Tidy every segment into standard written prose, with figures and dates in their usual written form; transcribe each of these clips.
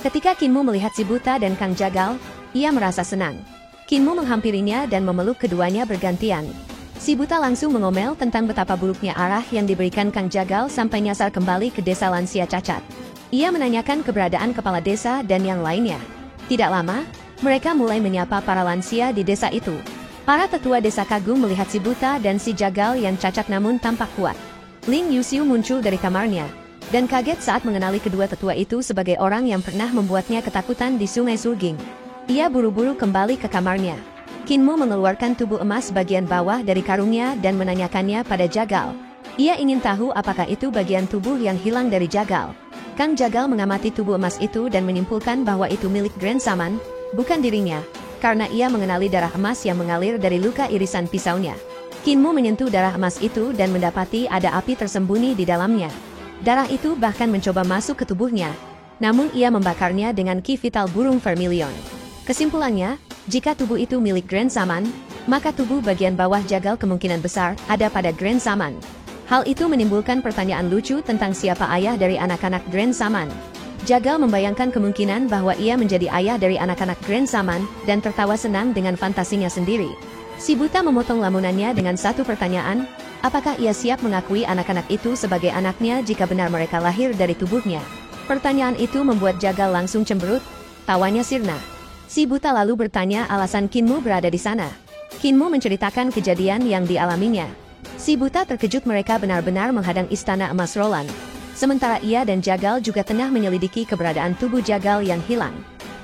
Ketika Kinmu melihat si buta dan Kang Jagal, ia merasa senang. Kinmu menghampirinya dan memeluk keduanya bergantian. Si buta langsung mengomel tentang betapa buruknya arah yang diberikan Kang Jagal sampai nyasar kembali ke desa lansia cacat. Ia menanyakan keberadaan kepala desa dan yang lainnya. Tidak lama, mereka mulai menyapa para lansia di desa itu. Para tetua desa kagum melihat si buta dan si Jagal yang cacat namun tampak kuat. Ling Yuxiu muncul dari kamarnya dan kaget saat mengenali kedua tetua itu sebagai orang yang pernah membuatnya ketakutan di Sungai Surging. Ia buru-buru kembali ke kamarnya. Kinmu mengeluarkan tubuh emas bagian bawah dari karungnya dan menanyakannya pada Jagal. Ia ingin tahu apakah itu bagian tubuh yang hilang dari Jagal. Kang Jagal mengamati tubuh emas itu dan menyimpulkan bahwa itu milik Grand Saman, bukan dirinya, karena ia mengenali darah emas yang mengalir dari luka irisan pisaunya. Kinmu menyentuh darah emas itu dan mendapati ada api tersembunyi di dalamnya. Darah itu bahkan mencoba masuk ke tubuhnya, namun ia membakarnya dengan ki vital burung vermilion. Kesimpulannya, jika tubuh itu milik Grand Saman, maka tubuh bagian bawah Jagal kemungkinan besar ada pada Grand Saman. Hal itu menimbulkan pertanyaan lucu tentang siapa ayah dari anak-anak Grand Saman. Jagal membayangkan kemungkinan bahwa ia menjadi ayah dari anak-anak Grand Saman dan tertawa senang dengan fantasinya sendiri. Si buta memotong lamunannya dengan satu pertanyaan, apakah ia siap mengakui anak-anak itu sebagai anaknya jika benar mereka lahir dari tubuhnya? Pertanyaan itu membuat Jagal langsung cemberut, tawanya sirna. Si buta lalu bertanya alasan Kinmu berada di sana. Kinmu menceritakan kejadian yang dialaminya. Si buta terkejut mereka benar-benar menghadang istana emas Roland. Sementara ia dan Jagal juga tengah menyelidiki keberadaan tubuh Jagal yang hilang.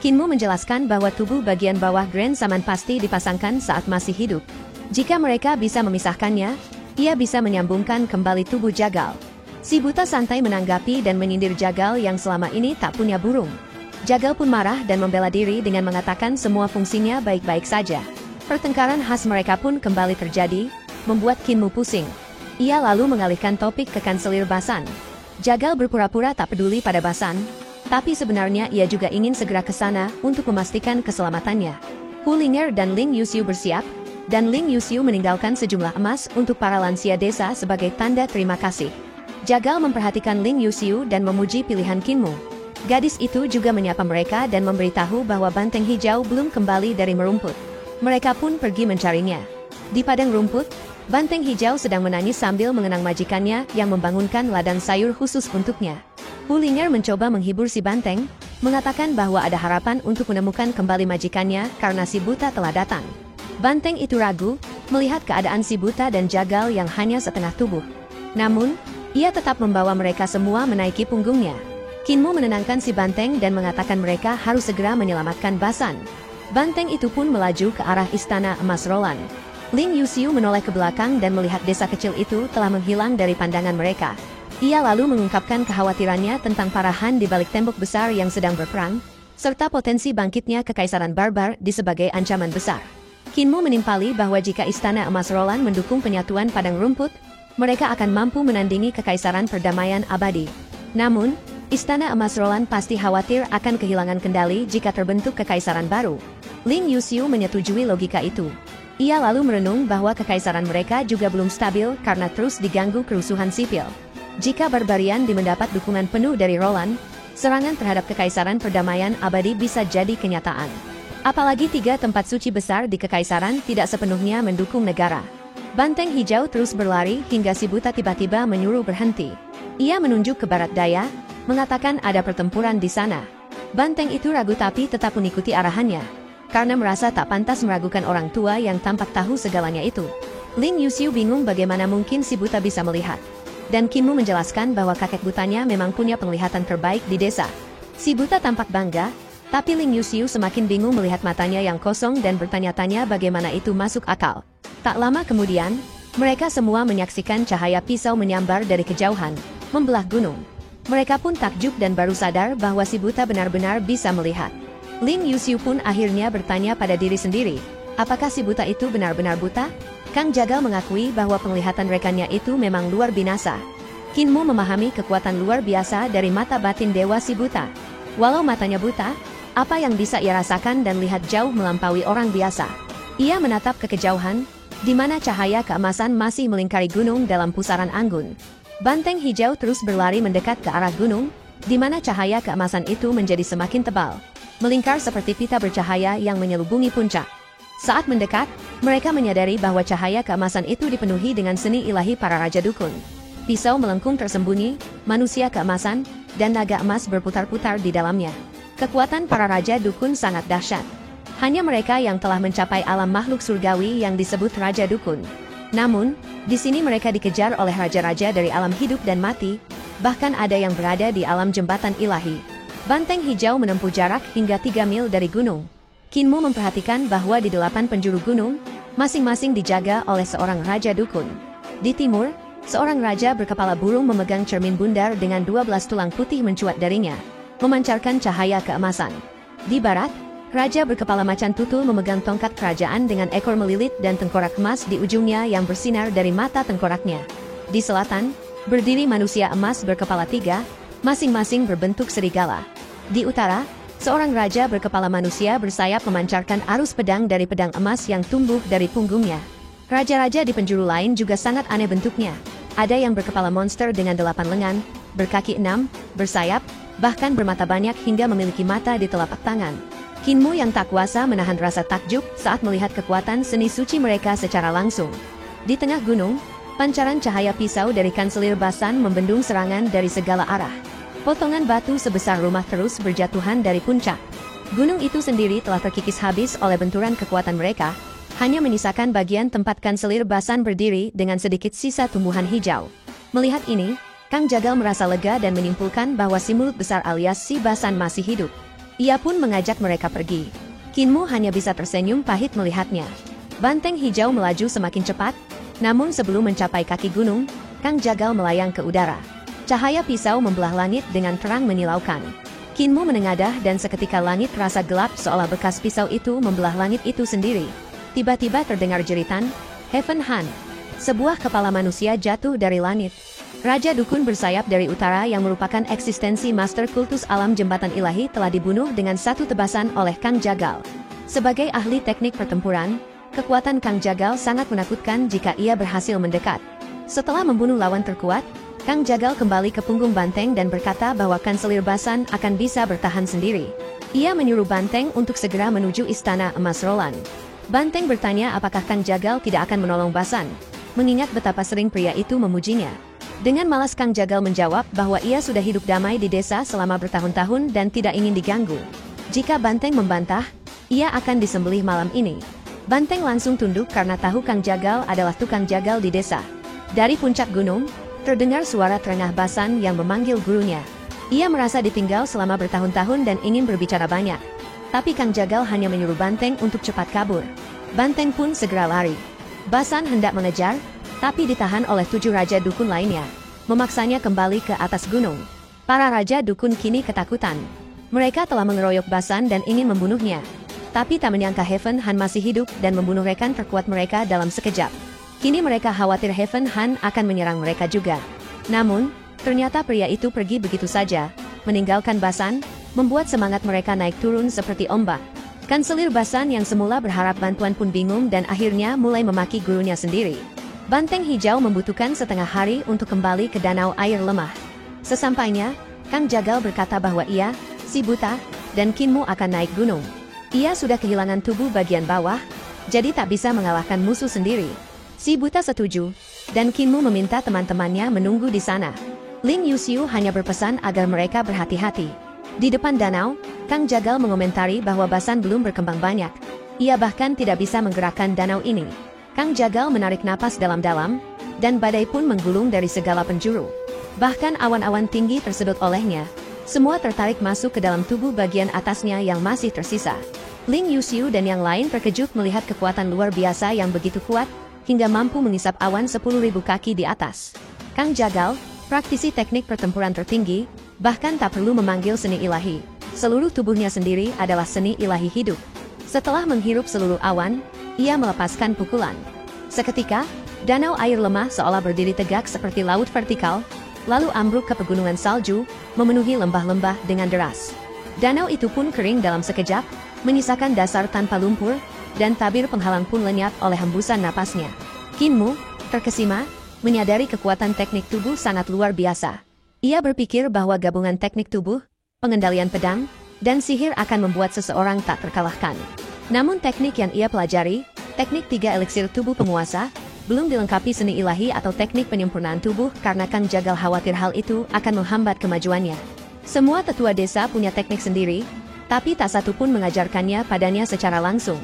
Kinmu menjelaskan bahwa tubuh bagian bawah Grand Saman pasti dipasangkan saat masih hidup. Jika mereka bisa memisahkannya, ia bisa menyambungkan kembali tubuh Jagal. Si buta santai menanggapi dan menyindir Jagal yang selama ini tak punya burung. Jagal pun marah dan membela diri dengan mengatakan semua fungsinya baik-baik saja. Pertengkaran khas mereka pun kembali terjadi, membuat Kinmu pusing. Ia lalu mengalihkan topik ke kanselir Basan. Jagal berpura-pura tak peduli pada Basan, tapi sebenarnya ia juga ingin segera ke sana untuk memastikan keselamatannya. Hu Ling'er dan Ling Yuxiu bersiap, dan Ling Yuxiu meninggalkan sejumlah emas untuk para lansia desa sebagai tanda terima kasih. Jagal memperhatikan Ling Yuxiu dan memuji pilihan Kinmu. Gadis itu juga menyapa mereka dan memberitahu bahwa banteng hijau belum kembali dari merumput. Mereka pun pergi mencarinya. Di padang rumput, banteng hijau sedang menangis sambil mengenang majikannya yang membangunkan ladang sayur khusus untuknya. Hu Ling'er mencoba menghibur si banteng, mengatakan bahwa ada harapan untuk menemukan kembali majikannya karena si buta telah datang. Banteng itu ragu, melihat keadaan si buta dan Jagal yang hanya setengah tubuh. Namun, ia tetap membawa mereka semua menaiki punggungnya. Kinmu menenangkan si banteng dan mengatakan mereka harus segera menyelamatkan Basan. Banteng itu pun melaju ke arah istana emas Roland. Ling Yuxiu menoleh ke belakang dan melihat desa kecil itu telah menghilang dari pandangan mereka. Ia lalu mengungkapkan kekhawatirannya tentang para Han di balik tembok besar yang sedang berperang, serta potensi bangkitnya kekaisaran barbar di sebagai ancaman besar. Kinmu menimpali bahwa jika istana emas Roland mendukung penyatuan padang rumput, mereka akan mampu menandingi kekaisaran perdamaian abadi. Namun, istana emas Roland pasti khawatir akan kehilangan kendali jika terbentuk kekaisaran baru. Ling Yuxiu menyetujui logika itu. Ia lalu merenung bahwa kekaisaran mereka juga belum stabil karena terus diganggu kerusuhan sipil. Jika barbarian mendapat dukungan penuh dari Roland, serangan terhadap kekaisaran perdamaian abadi bisa jadi kenyataan. Apalagi 3 tempat suci besar di kekaisaran tidak sepenuhnya mendukung negara. Banteng hijau terus berlari hingga si buta tiba-tiba menyuruh berhenti. Ia menunjuk ke barat daya, mengatakan ada pertempuran di sana. Banteng itu ragu tapi tetap mengikuti arahannya, karena merasa tak pantas meragukan orang tua yang tampak tahu segalanya itu. Ling Yuxiu bingung bagaimana mungkin si buta bisa melihat. Dan Kinmu menjelaskan bahwa kakek butanya memang punya penglihatan terbaik di desa. Si buta tampak bangga, tapi Ling Yuxiu semakin bingung melihat matanya yang kosong dan bertanya-tanya bagaimana itu masuk akal. Tak lama kemudian, mereka semua menyaksikan cahaya pisau menyambar dari kejauhan, membelah gunung. Mereka pun takjub dan baru sadar bahwa si buta benar-benar bisa melihat. Ling Yuxiu pun akhirnya bertanya pada diri sendiri, apakah si buta itu benar-benar buta? Kang Jagal mengakui bahwa penglihatan rekannya itu memang luar binasa. Kinmu memahami kekuatan luar biasa dari mata batin dewa si buta. Walau matanya buta, apa yang bisa ia rasakan dan lihat jauh melampaui orang biasa. Ia menatap ke kejauhan, di mana cahaya keemasan masih melingkari gunung dalam pusaran anggun. Banteng hijau terus berlari mendekat ke arah gunung, di mana cahaya keemasan itu menjadi semakin tebal, melingkar seperti pita bercahaya yang menyelubungi puncak. Saat mendekat, mereka menyadari bahwa cahaya keemasan itu dipenuhi dengan seni ilahi para raja dukun. Pisau melengkung tersembunyi, manusia keemasan, dan naga emas berputar-putar di dalamnya. Kekuatan para raja dukun sangat dahsyat. Hanya mereka yang telah mencapai alam makhluk surgawi yang disebut raja dukun. Namun, di sini mereka dikejar oleh raja-raja dari alam hidup dan mati, bahkan ada yang berada di alam jembatan ilahi. Banteng hijau menempuh jarak hingga 3 mil dari gunung. Kinmu memperhatikan bahwa di 8 penjuru gunung, masing-masing dijaga oleh seorang raja dukun. Di timur, seorang raja berkepala burung memegang cermin bundar dengan 12 tulang putih mencuat darinya, memancarkan cahaya keemasan. Di barat, raja berkepala macan tutul memegang tongkat kerajaan dengan ekor melilit dan tengkorak emas di ujungnya yang bersinar dari mata tengkoraknya. Di selatan, berdiri manusia emas berkepala 3, masing-masing berbentuk serigala. Di utara, seorang raja berkepala manusia bersayap memancarkan arus pedang dari pedang emas yang tumbuh dari punggungnya. Raja-raja di penjuru lain juga sangat aneh bentuknya. Ada yang berkepala monster dengan 8 lengan, berkaki 6, bersayap, bahkan bermata banyak hingga memiliki mata di telapak tangan. Kinmu yang tak kuasa menahan rasa takjub saat melihat kekuatan seni suci mereka secara langsung. Di tengah gunung, pancaran cahaya pisau dari kanselir Basan membendung serangan dari segala arah. Potongan batu sebesar rumah terus berjatuhan dari puncak. Gunung itu sendiri telah terkikis habis oleh benturan kekuatan mereka, hanya menyisakan bagian tempat kanselir Basan berdiri dengan sedikit sisa tumbuhan hijau. Melihat ini, Kang Jagal merasa lega dan menyimpulkan bahwa si mulut besar alias si Basan masih hidup. Ia pun mengajak mereka pergi. Kinmu hanya bisa tersenyum pahit melihatnya. Banteng hijau melaju semakin cepat, namun sebelum mencapai kaki gunung, Kang Jagal melayang ke udara. Cahaya pisau membelah langit dengan terang menyilaukan. Kinmu menengadah dan seketika langit terasa gelap seolah bekas pisau itu membelah langit itu sendiri. Tiba-tiba terdengar jeritan, Heaven Han. Sebuah kepala manusia jatuh dari langit. Raja dukun bersayap dari utara yang merupakan eksistensi master kultus alam jembatan ilahi telah dibunuh dengan satu tebasan oleh Kang Jagal. Sebagai ahli teknik pertempuran, kekuatan Kang Jagal sangat menakutkan jika ia berhasil mendekat. Setelah membunuh lawan terkuat, Kang Jagal kembali ke punggung Banteng dan berkata bahwa kanselir Basan akan bisa bertahan sendiri. Ia menyuruh Banteng untuk segera menuju istana emas Roland. Banteng bertanya apakah Kang Jagal tidak akan menolong Basan, mengingat betapa sering pria itu memujinya. Dengan malas Kang Jagal menjawab bahwa ia sudah hidup damai di desa selama bertahun-tahun dan tidak ingin diganggu. Jika Banteng membantah, ia akan disembelih malam ini. Banteng langsung tunduk karena tahu Kang Jagal adalah tukang jagal di desa. Dari puncak gunung, terdengar suara terengah Basan yang memanggil gurunya. Ia merasa ditinggal selama bertahun-tahun dan ingin berbicara banyak. Tapi Kang Jagal hanya menyuruh Banteng untuk cepat kabur. Banteng pun segera lari. Basan hendak mengejar, tapi ditahan oleh 7 raja dukun lainnya, memaksanya kembali ke atas gunung. Para raja dukun kini ketakutan. Mereka telah mengeroyok Basan dan ingin membunuhnya. Tapi tak menyangka Heaven Han masih hidup dan membunuh rekan terkuat mereka dalam sekejap. Kini mereka khawatir Heaven Han akan menyerang mereka juga. Namun, ternyata pria itu pergi begitu saja, meninggalkan Basan, membuat semangat mereka naik turun seperti ombak. Kanselir Basan yang semula berharap bantuan pun bingung dan akhirnya mulai memaki gurunya sendiri. Banteng hijau membutuhkan setengah hari untuk kembali ke danau air lemah. Sesampainya, Kang Jagal berkata bahwa ia, si buta, dan Kinmu akan naik gunung. Ia sudah kehilangan tubuh bagian bawah, jadi tak bisa mengalahkan musuh sendiri. Si buta setuju, dan Kinmu meminta teman-temannya menunggu di sana. Ling Yuxiu hanya berpesan agar mereka berhati-hati. Di depan danau, Kang Jagal mengomentari bahwa Basan belum berkembang banyak. Ia bahkan tidak bisa menggerakkan danau ini. Kang Jagal menarik napas dalam-dalam, dan badai pun menggulung dari segala penjuru. Bahkan awan-awan tinggi tersedot olehnya. Semua tertarik masuk ke dalam tubuh bagian atasnya yang masih tersisa. Ling Yuxiu dan yang lain terkejut melihat kekuatan luar biasa yang begitu kuat, hingga mampu mengisap awan 10.000 kaki di atas. Kang Jagal, praktisi teknik pertempuran tertinggi, bahkan tak perlu memanggil seni ilahi. Seluruh tubuhnya sendiri adalah seni ilahi hidup. Setelah menghirup seluruh awan, ia melepaskan pukulan. Seketika, danau air lemah seolah berdiri tegak seperti laut vertikal, lalu ambruk ke pegunungan salju, memenuhi lembah-lembah dengan deras. Danau itu pun kering dalam sekejap, menyisakan dasar tanpa lumpur, dan tabir penghalang pun lenyap oleh hembusan napasnya. Kinmu, terkesima, menyadari kekuatan teknik tubuh sangat luar biasa. Ia berpikir bahwa gabungan teknik tubuh, pengendalian pedang, dan sihir akan membuat seseorang tak terkalahkan. Namun teknik yang ia pelajari, teknik 3 eliksir tubuh penguasa, belum dilengkapi seni ilahi atau teknik penyempurnaan tubuh karena Kang Jagal khawatir hal itu akan menghambat kemajuannya. Semua tetua desa punya teknik sendiri, tapi tak satu pun mengajarkannya padanya secara langsung.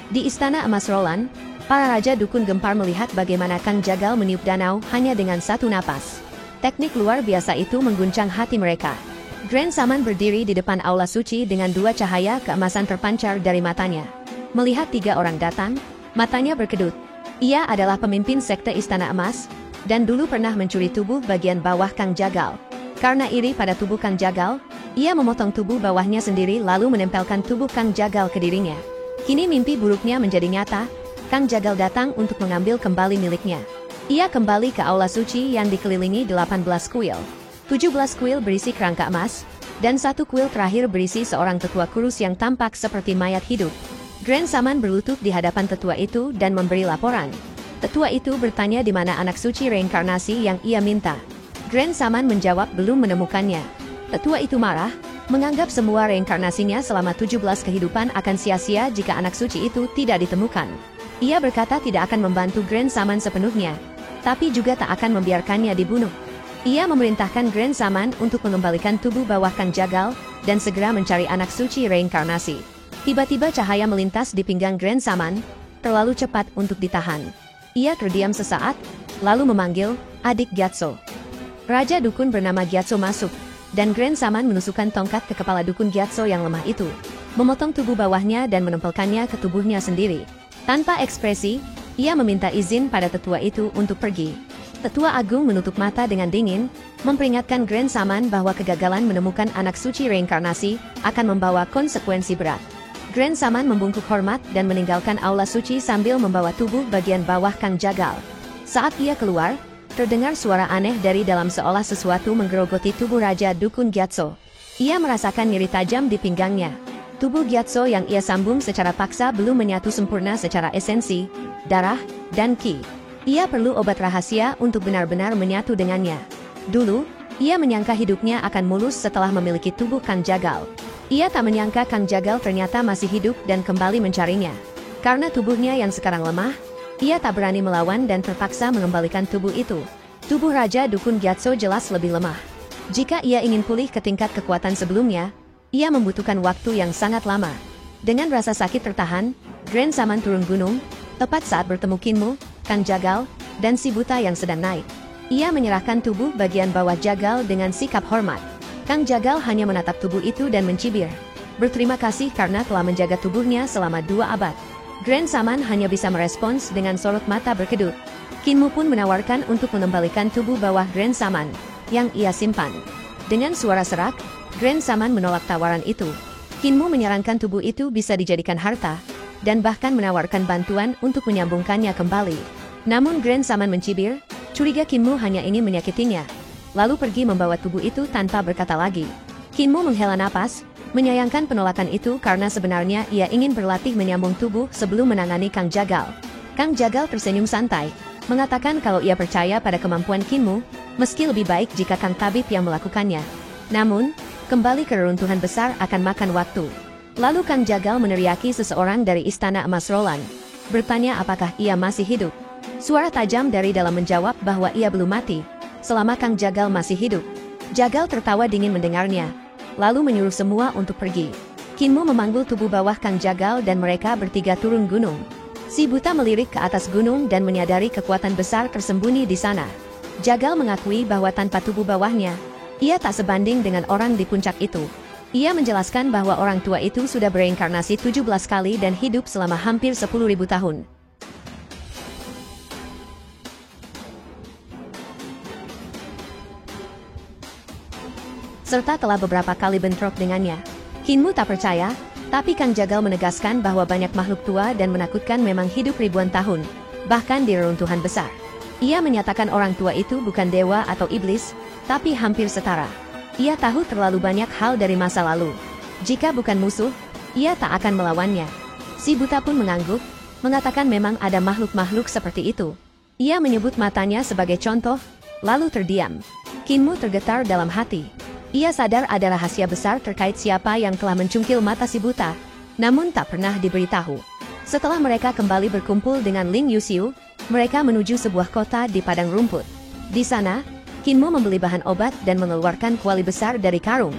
Di Istana Emas Roland, para raja dukun gempar melihat bagaimana Kang Jagal meniup danau hanya dengan satu napas. Teknik luar biasa itu mengguncang hati mereka. Grand Saman berdiri di depan aula suci dengan 2 cahaya keemasan terpancar dari matanya. Melihat 3 orang datang, matanya berkedut. Ia adalah pemimpin sekte Istana Emas, dan dulu pernah mencuri tubuh bagian bawah Kang Jagal. Karena iri pada tubuh Kang Jagal, ia memotong tubuh bawahnya sendiri lalu menempelkan tubuh Kang Jagal ke dirinya. Kini mimpi buruknya menjadi nyata, Kang Jagal datang untuk mengambil kembali miliknya. Ia kembali ke aula suci yang dikelilingi 18 kuil. 17 kuil berisi kerangka emas, dan 1 kuil terakhir berisi seorang tetua kurus yang tampak seperti mayat hidup. Grand Saman berlutut di hadapan tetua itu dan memberi laporan. Tetua itu bertanya di mana anak suci reinkarnasi yang ia minta. Grand Saman menjawab belum menemukannya. Tetua itu marah, menganggap semua reinkarnasinya selama 17 kehidupan akan sia-sia jika anak suci itu tidak ditemukan. Ia berkata tidak akan membantu Grand Saman sepenuhnya, tapi juga tak akan membiarkannya dibunuh. Ia memerintahkan Grand Saman untuk mengembalikan tubuh bawah Kang Jagal dan segera mencari anak suci reinkarnasi. Tiba-tiba cahaya melintas di pinggang Grand Saman, terlalu cepat untuk ditahan. Ia terdiam sesaat, lalu memanggil, "Adik Gyatso." Raja dukun bernama Gyatso masuk, dan Grand Saman menusukkan tongkat ke kepala dukun Gyatso yang lemah itu, memotong tubuh bawahnya dan menempelkannya ke tubuhnya sendiri. Tanpa ekspresi, ia meminta izin pada tetua itu untuk pergi. Tetua Agung menutup mata dengan dingin, memperingatkan Grand Saman bahwa kegagalan menemukan anak suci reinkarnasi akan membawa konsekuensi berat. Grand Saman membungkuk hormat dan meninggalkan aula suci sambil membawa tubuh bagian bawah Kang Jagal. Saat ia keluar, terdengar suara aneh dari dalam seolah sesuatu menggerogoti tubuh Raja Dukun Gyatso. Ia merasakan nyeri tajam di pinggangnya. Tubuh Gyatso yang ia sambung secara paksa belum menyatu sempurna secara esensi, darah, dan ki. Ia perlu obat rahasia untuk benar-benar menyatu dengannya. Dulu, ia menyangka hidupnya akan mulus setelah memiliki tubuh Kang Jagal. Ia tak menyangka Kang Jagal ternyata masih hidup dan kembali mencarinya. Karena tubuhnya yang sekarang lemah, ia tak berani melawan dan terpaksa mengembalikan tubuh itu. Tubuh Raja Dukun Gyatso jelas lebih lemah. Jika ia ingin pulih ke tingkat kekuatan sebelumnya, ia membutuhkan waktu yang sangat lama. Dengan rasa sakit tertahan, Grand Saman turun gunung, tepat saat bertemu Kinmu, Kang Jagal, dan si buta yang sedang naik. Ia menyerahkan tubuh bagian bawah Jagal dengan sikap hormat. Kang Jagal hanya menatap tubuh itu dan mencibir. Berterima kasih karena telah menjaga tubuhnya selama 2 abad. Grand Saman hanya bisa merespons dengan sorot mata berkedut. Kinmu pun menawarkan untuk mengembalikan tubuh bawah Grand Saman, yang ia simpan. Dengan suara serak, Grand Saman menolak tawaran itu. Kinmu menyarankan tubuh itu bisa dijadikan harta, dan bahkan menawarkan bantuan untuk menyambungkannya kembali. Namun Grand Saman mencibir, curiga Kinmu hanya ingin menyakitinya, lalu pergi membawa tubuh itu tanpa berkata lagi. Kinmu menghela napas, menyayangkan penolakan itu karena sebenarnya ia ingin berlatih menyambung tubuh sebelum menangani Kang Jagal. Kang Jagal tersenyum santai, mengatakan kalau ia percaya pada kemampuan Kinmu, meski lebih baik jika Kang Tabib yang melakukannya. Namun, kembali ke reruntuhan besar akan makan waktu. Lalu Kang Jagal meneriaki seseorang dari Istana Emas Roland, bertanya apakah ia masih hidup. Suara tajam dari dalam menjawab bahwa ia belum mati, selama Kang Jagal masih hidup. Jagal tertawa dingin mendengarnya, lalu menyuruh semua untuk pergi. Kinmu memanggul tubuh bawah Kang Jagal dan mereka bertiga turun gunung. Si buta melirik ke atas gunung dan menyadari kekuatan besar tersembunyi di sana. Jagal mengakui bahwa tanpa tubuh bawahnya, ia tak sebanding dengan orang di puncak itu. Ia menjelaskan bahwa orang tua itu sudah bereinkarnasi 17 kali dan hidup selama hampir 10.000 tahun. Serta telah beberapa kali bentrok dengannya. Kinmu tak percaya, tapi Kang Jagal menegaskan bahwa banyak makhluk tua dan menakutkan memang hidup ribuan tahun, bahkan di reruntuhan besar. Ia menyatakan orang tua itu bukan dewa atau iblis, tapi hampir setara. Ia tahu terlalu banyak hal dari masa lalu. Jika bukan musuh, ia tak akan melawannya. Si buta pun mengangguk, mengatakan memang ada makhluk-makhluk seperti itu. Ia menyebut matanya sebagai contoh, lalu terdiam. Kinmu tergetar dalam hati. Ia sadar ada rahasia besar terkait siapa yang telah mencungkil mata si buta, namun tak pernah diberitahu. Setelah mereka kembali berkumpul dengan Ling Yuxiu, mereka menuju sebuah kota di padang rumput. Di sana, Kinmu membeli bahan obat dan mengeluarkan kuali besar dari karung.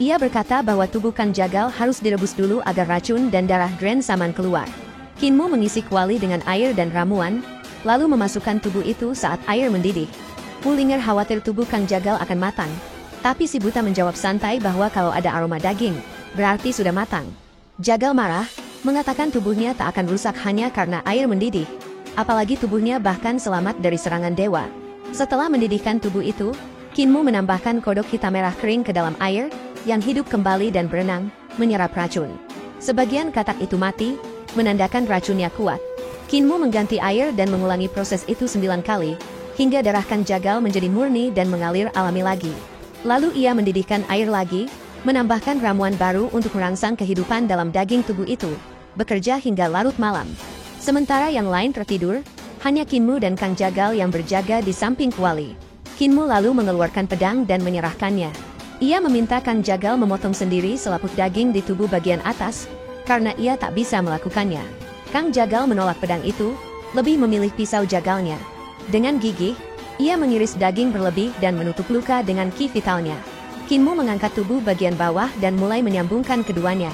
Ia berkata bahwa tubuh Kang Jagal harus direbus dulu agar racun dan darah Dren Saman keluar. Kinmu mengisi kuali dengan air dan ramuan, lalu memasukkan tubuh itu saat air mendidih. Wulinger khawatir tubuh Kang Jagal akan matang, tapi si buta menjawab santai bahwa kalau ada aroma daging, berarti sudah matang. Jagal marah, mengatakan tubuhnya tak akan rusak hanya karena air mendidih, apalagi tubuhnya bahkan selamat dari serangan dewa. Setelah mendidihkan tubuh itu, Kinmu menambahkan kodok hitam merah kering ke dalam air, yang hidup kembali dan berenang, menyerap racun. Sebagian katak itu mati, menandakan racunnya kuat. Kinmu mengganti air dan mengulangi proses itu 9 kali, hingga darah Kang Jagal menjadi murni dan mengalir alami lagi. Lalu ia mendidihkan air lagi, menambahkan ramuan baru untuk merangsang kehidupan dalam daging tubuh itu, bekerja hingga larut malam. Sementara yang lain tertidur, hanya Kinmu dan Kang Jagal yang berjaga di samping kuali. Kinmu lalu mengeluarkan pedang dan menyerahkannya. Ia meminta Kang Jagal memotong sendiri selaput daging di tubuh bagian atas, karena ia tak bisa melakukannya. Kang Jagal menolak pedang itu, lebih memilih pisau jagalnya. Dengan gigih, ia mengiris daging berlebih dan menutup luka dengan ki vitalnya. Kinmu mengangkat tubuh bagian bawah dan mulai menyambungkan keduanya.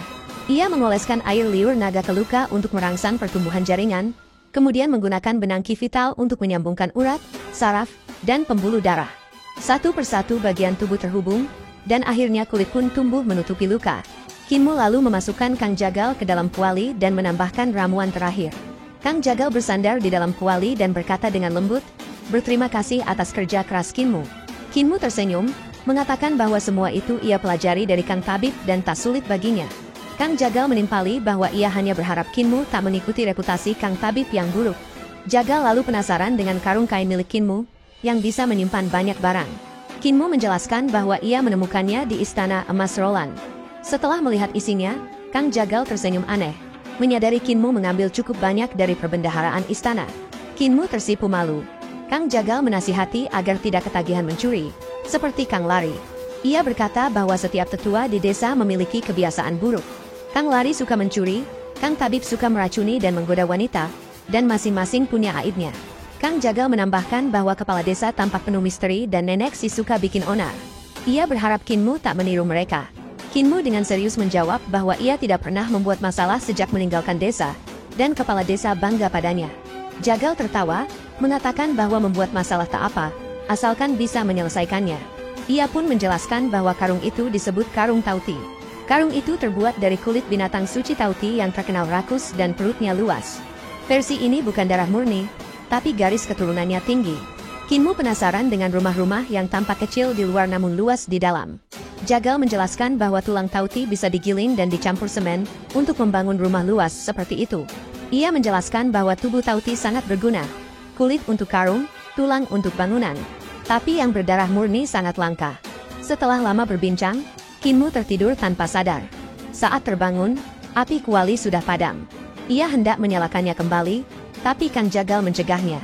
Ia mengoleskan air liur naga ke luka untuk merangsang pertumbuhan jaringan, kemudian menggunakan benang ki vital untuk menyambungkan urat, saraf, dan pembuluh darah. Satu persatu bagian tubuh terhubung, dan akhirnya kulit pun tumbuh menutupi luka. Kinmu lalu memasukkan Kang Jagal ke dalam kuali dan menambahkan ramuan terakhir. Kang Jagal bersandar di dalam kuali dan berkata dengan lembut, "Berterima kasih atas kerja keras Kinmu." Kinmu tersenyum, mengatakan bahwa semua itu ia pelajari dari Kang Tabib dan tak sulit baginya. Kang Jagal menimpali bahwa ia hanya berharap Kinmu tak mengikuti reputasi Kang Tabib yang buruk. Jagal lalu penasaran dengan karung kain milik Kinmu, yang bisa menyimpan banyak barang. Kinmu menjelaskan bahwa ia menemukannya di Istana Emas Roland. Setelah melihat isinya, Kang Jagal tersenyum aneh, menyadari Kinmu mengambil cukup banyak dari perbendaharaan istana. Kinmu tersipu malu. Kang Jagal menasihati agar tidak ketagihan mencuri, seperti Kang Lari. Ia berkata bahwa setiap tetua di desa memiliki kebiasaan buruk. Kang Lari suka mencuri, Kang Tabib suka meracuni dan menggoda wanita, dan masing-masing punya aibnya. Kang Jagal menambahkan bahwa kepala desa tampak penuh misteri dan nenek si suka bikin onar. Ia berharap Kinmu tak meniru mereka. Kinmu dengan serius menjawab bahwa ia tidak pernah membuat masalah sejak meninggalkan desa, dan kepala desa bangga padanya. Jagal tertawa, mengatakan bahwa membuat masalah tak apa, asalkan bisa menyelesaikannya. Ia pun menjelaskan bahwa karung itu disebut karung Tauti. Karung itu terbuat dari kulit binatang suci Tauti yang terkenal rakus dan perutnya luas. Versi ini bukan darah murni, tapi garis keturunannya tinggi. Kinmu penasaran dengan rumah-rumah yang tampak kecil di luar namun luas di dalam. Jagal menjelaskan bahwa tulang Tauti bisa digiling dan dicampur semen untuk membangun rumah luas seperti itu. Ia menjelaskan bahwa tubuh Tauti sangat berguna. Kulit untuk karung, tulang untuk bangunan. Tapi yang berdarah murni sangat langka. Setelah lama berbincang, Kinmu tertidur tanpa sadar. Saat terbangun, api kuali sudah padam. Ia hendak menyalakannya kembali, tapi Kang Jagal mencegahnya.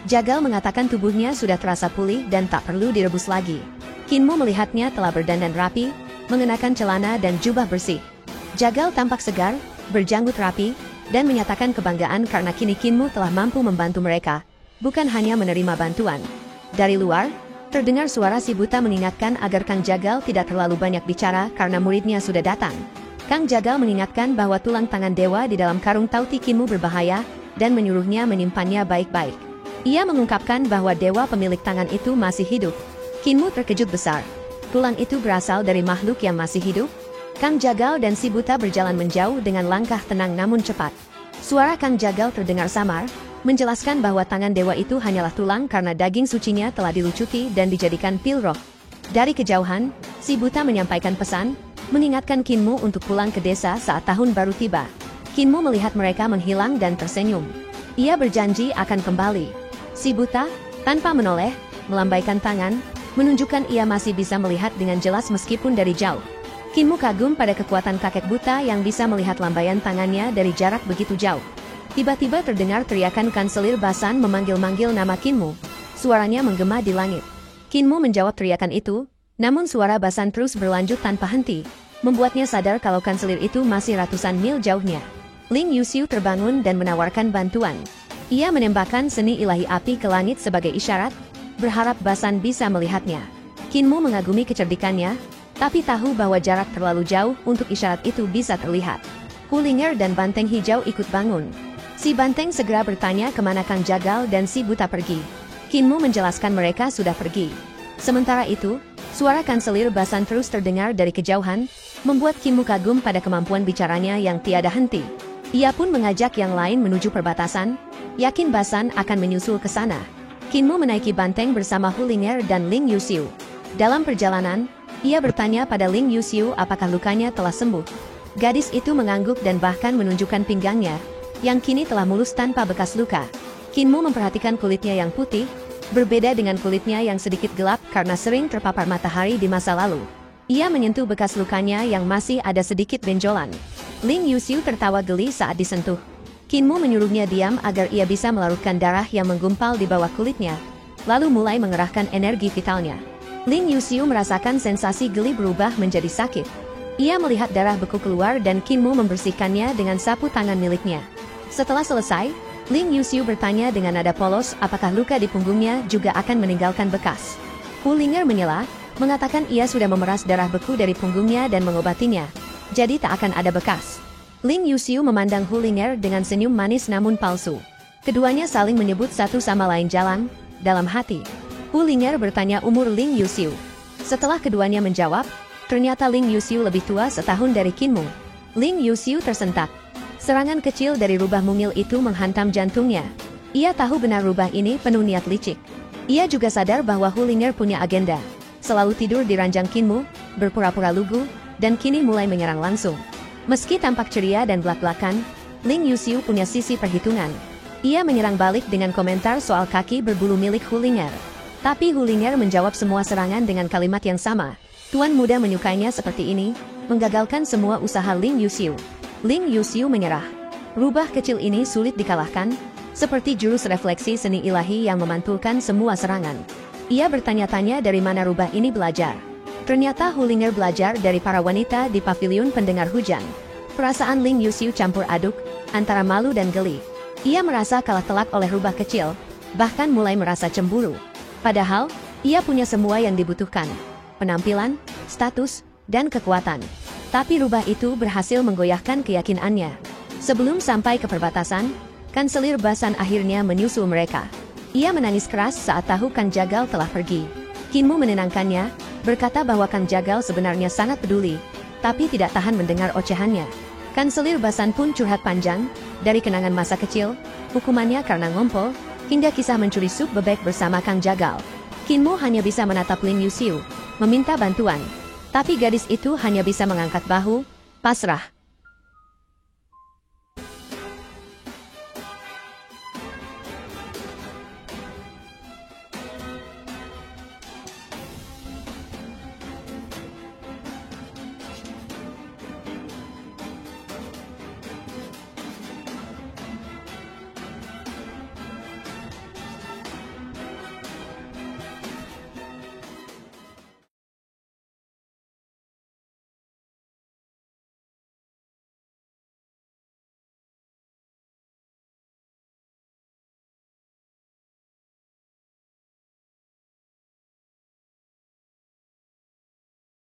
Jagal mengatakan tubuhnya sudah terasa pulih dan tak perlu direbus lagi. Kinmu melihatnya telah berdandan rapi, mengenakan celana dan jubah bersih. Jagal tampak segar, berjanggut rapi, dan menyatakan kebanggaan karena kini Kinmu telah mampu membantu mereka, bukan hanya menerima bantuan. Dari luar, terdengar suara si buta mengingatkan agar Kang Jagal tidak terlalu banyak bicara karena muridnya sudah datang. Kang Jagal mengingatkan bahwa tulang tangan dewa di dalam karung Tauti Kinmu berbahaya, dan menyuruhnya menyimpannya baik-baik. Ia mengungkapkan bahwa dewa pemilik tangan itu masih hidup. Kinmu terkejut besar. Tulang itu berasal dari makhluk yang masih hidup? Kang Jagal dan si buta berjalan menjauh dengan langkah tenang namun cepat. Suara Kang Jagal terdengar samar, menjelaskan bahwa tangan dewa itu hanyalah tulang karena daging sucinya telah dilucuti dan dijadikan pil roh. Dari kejauhan, si buta menyampaikan pesan, mengingatkan Kinmu untuk pulang ke desa saat tahun baru tiba. Kinmu melihat mereka menghilang dan tersenyum. Ia berjanji akan kembali. Si buta, tanpa menoleh, melambaikan tangan, menunjukkan ia masih bisa melihat dengan jelas meskipun dari jauh. Kinmu kagum pada kekuatan kakek buta yang bisa melihat lambaian tangannya dari jarak begitu jauh. Tiba-tiba terdengar teriakan kanselir Basan memanggil-manggil nama Kinmu. Suaranya menggema di langit. Kinmu menjawab teriakan itu, namun suara Basan terus berlanjut tanpa henti, membuatnya sadar kalau kanselir itu masih ratusan mil jauhnya. Ling Yuxiu terbangun dan menawarkan bantuan. Ia menembakkan seni ilahi api ke langit sebagai isyarat, berharap Basan bisa melihatnya. Kinmu mengagumi kecerdikannya, tapi tahu bahwa jarak terlalu jauh untuk isyarat itu bisa terlihat. Hulinger dan Banteng Hijau ikut bangun. Si Banteng segera bertanya kemana Kang Jagal dan si Buta pergi. Kinmu menjelaskan mereka sudah pergi. Sementara itu, suara kanselir Basan terus terdengar dari kejauhan, membuat Kinmu kagum pada kemampuan bicaranya yang tiada henti. Ia pun mengajak yang lain menuju perbatasan, yakin Basan akan menyusul ke sana. Kinmu menaiki banteng bersama Hulinger dan Ling Yuxiu. Dalam perjalanan, ia bertanya pada Ling Yuxiu apakah lukanya telah sembuh. Gadis itu mengangguk dan bahkan menunjukkan pinggangnya, yang kini telah mulus tanpa bekas luka. Kinmu memperhatikan kulitnya yang putih, berbeda dengan kulitnya yang sedikit gelap karena sering terpapar matahari di masa lalu. Ia menyentuh bekas lukanya yang masih ada sedikit benjolan. Ling Yuxiu tertawa geli saat disentuh. Kinmu menyuruhnya diam agar ia bisa melarutkan darah yang menggumpal di bawah kulitnya, lalu mulai mengerahkan energi vitalnya. Ling Yuxiu merasakan sensasi geli berubah menjadi sakit. Ia melihat darah beku keluar dan Kinmu membersihkannya dengan sapu tangan miliknya. Setelah selesai, Ling Yuxiu bertanya dengan nada polos apakah luka di punggungnya juga akan meninggalkan bekas. Hulinger menyela, mengatakan ia sudah memeras darah beku dari punggungnya dan mengobatinya, jadi tak akan ada bekas. Ling Yuxiu memandang Hulinger dengan senyum manis namun palsu. Keduanya saling menyebut satu sama lain jalan, dalam hati. Hulinger bertanya umur Ling Yuxiu. Setelah keduanya menjawab, ternyata Ling Yuxiu lebih tua setahun dari Kinmu. Ling Yuxiu tersentak. Serangan kecil dari rubah mungil itu menghantam jantungnya. Ia tahu benar rubah ini penuh niat licik. Ia juga sadar bahwa Hulinger punya agenda. Selalu tidur di ranjang Kinmu, berpura-pura lugu, dan kini mulai menyerang langsung. Meski tampak ceria dan belak-belakan, Ling Yuxiu punya sisi perhitungan. Ia menyerang balik dengan komentar soal kaki berbulu milik Hulinger. Tapi Hulinger menjawab semua serangan dengan kalimat yang sama. Tuan muda menyukainya seperti ini, menggagalkan semua usaha Ling Yuxiu. Ling Yuxiu menyerah. Rubah kecil ini sulit dikalahkan, seperti jurus refleksi seni ilahi yang memantulkan semua serangan. Ia bertanya-tanya dari mana rubah ini belajar. Ternyata Hulinger belajar dari para wanita di pavilion pendengar hujan. Perasaan Ling Yuxiu campur aduk, antara malu dan geli. Ia merasa kalah telak oleh rubah kecil, bahkan mulai merasa cemburu. Padahal, ia punya semua yang dibutuhkan. Penampilan, status, dan kekuatan. Tapi rubah itu berhasil menggoyahkan keyakinannya. Sebelum sampai ke perbatasan, kanselir Basan akhirnya menyusul mereka. Ia menangis keras saat tahu Kang Jagal telah pergi. Kinmu menenangkannya, berkata bahwa Kang Jagal sebenarnya sangat peduli, tapi tidak tahan mendengar ocehannya. Kanselir Basan pun curhat panjang, dari kenangan masa kecil, hukumannya karena ngompol, hingga kisah mencuri sup bebek bersama Kang Jagal. Kinmu hanya bisa menatap Ling Yuxiu, meminta bantuan. Tapi gadis itu hanya bisa mengangkat bahu, pasrah.